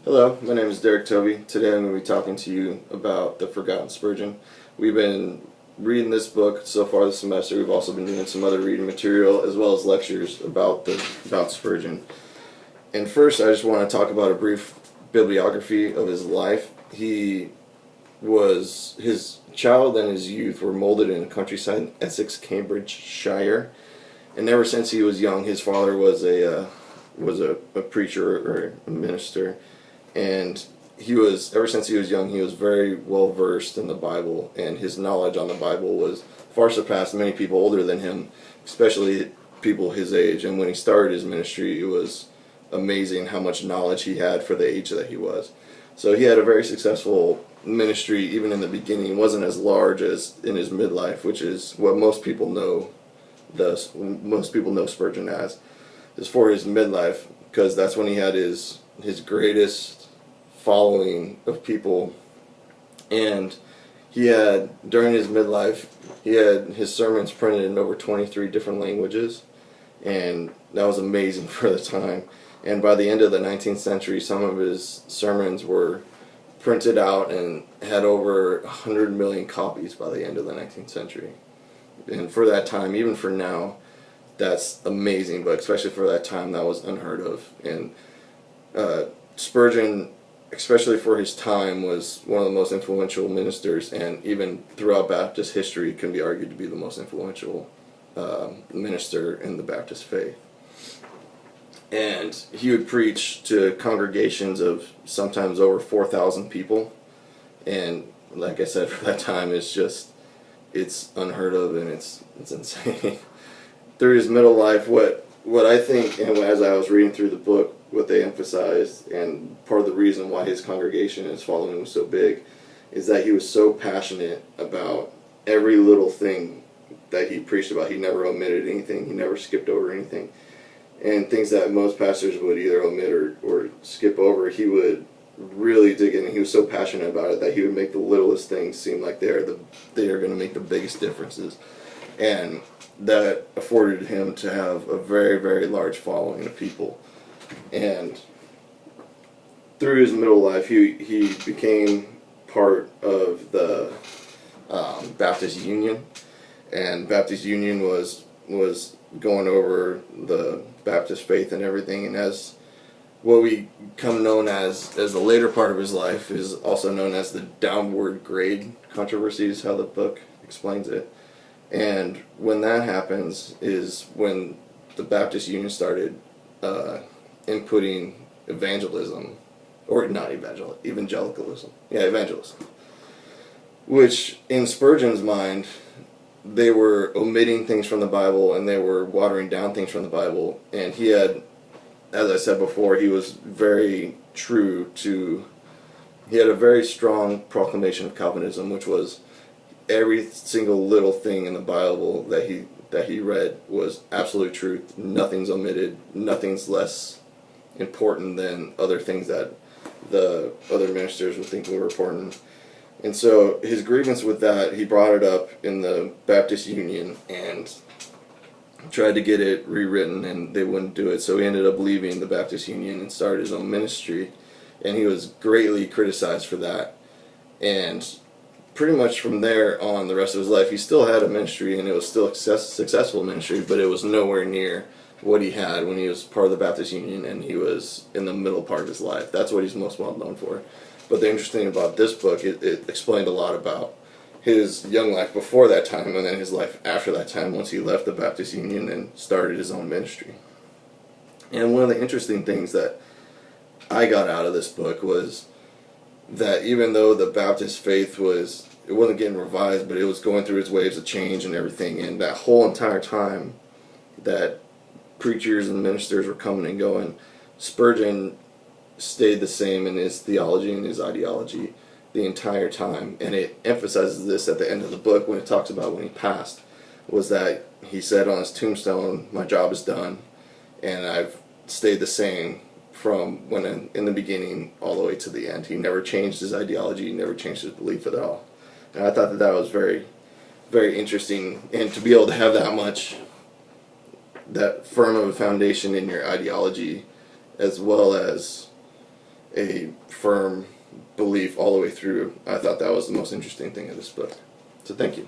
Hello, my name is Derek Tovey. Today I'm going to be talking to you about the Forgotten Spurgeon. We've been reading this book so far this semester. We've also been doing some other reading material as well as lectures about Spurgeon. And first I just want to talk about a brief bibliography of his life. His child and his youth were molded in the countryside in Essex, Cambridgeshire. And ever since he was young, his father was a preacher or a minister. And ever since he was young, he was very well versed in the Bible, and his knowledge on the Bible was far surpassed many people older than him, especially people his age. And when he started his ministry, it was amazing how much knowledge he had for the age that he was. So he had a very successful ministry even in the beginning. It wasn't as large as in his midlife, which is what most people know Spurgeon as, is for his midlife, because that's when he had his greatest following of people. And during his midlife, he had his sermons printed in over 23 different languages, and that was amazing for the time. And by the end of the 19th century, some of his sermons were printed out and had over 100 million copies by the end of the 19th century. And for that time, even for now, that's amazing, but especially for that time, that was unheard of. And Spurgeon, especially for his time, was one of the most influential ministers, and even throughout Baptist history can be argued to be the most influential minister in the Baptist faith. And he would preach to congregations of sometimes over 4,000 people, and like I said, for that time, it's unheard of, and it's insane. Through his middle life, what I think, and as I was reading through the book, what they emphasized, and part of the reason why his congregation and his following was so big, is that he was so passionate about every little thing that he preached about. He never omitted anything. He never skipped over anything. And things that most pastors would either omit or skip over, he would really dig in. And he was so passionate about it that he would make the littlest things seem like they are going to make the biggest differences. And that afforded him to have a very, very large following of people. And through his middle life, he became part of the Baptist Union, and Baptist Union was going over the Baptist faith and everything. And as what we come known as the later part of his life is also known as the downward grade controversy, is how the book explains it. And when that happens is when the Baptist Union started inputting evangelism, or not evangelicalism. Yeah, evangelism. Which, in Spurgeon's mind, they were omitting things from the Bible, and they were watering down things from the Bible. And he had, as I said before, he was very true to, he had a very strong proclamation of Calvinism, which was every single little thing in the Bible that he read was absolute truth. Nothing's omitted. Nothing's less important than other things that the other ministers would think were important. And so his grievance with that, he brought it up in the Baptist Union and tried to get it rewritten, and they wouldn't do it. So he ended up leaving the Baptist Union and started his own ministry, and he was greatly criticized for that. And pretty much from there on, the rest of his life, he still had a ministry, and it was still a successful ministry, but it was nowhere near what he had when he was part of the Baptist Union and he was in the middle part of his life. That's what he's most well known for. But the interesting thing about this book, it explained a lot about his young life before that time, and then his life after that time once he left the Baptist Union and started his own ministry. And one of the interesting things that I got out of this book was that even though the Baptist faith it wasn't getting revised, but it was going through its waves of change and everything, and that whole entire time that preachers and ministers were coming and going, Spurgeon stayed the same in his theology and his ideology the entire time. And it emphasizes this at the end of the book when it talks about when he passed, was that he said on his tombstone, "My job is done, and I've stayed the same from when in the beginning all the way to the end." He never changed his ideology, he never changed his belief at all. And I thought that was very, very interesting, and to be able to have that firm of a foundation in your ideology, as well as a firm belief all the way through. I thought that was the most interesting thing of this book. So thank you.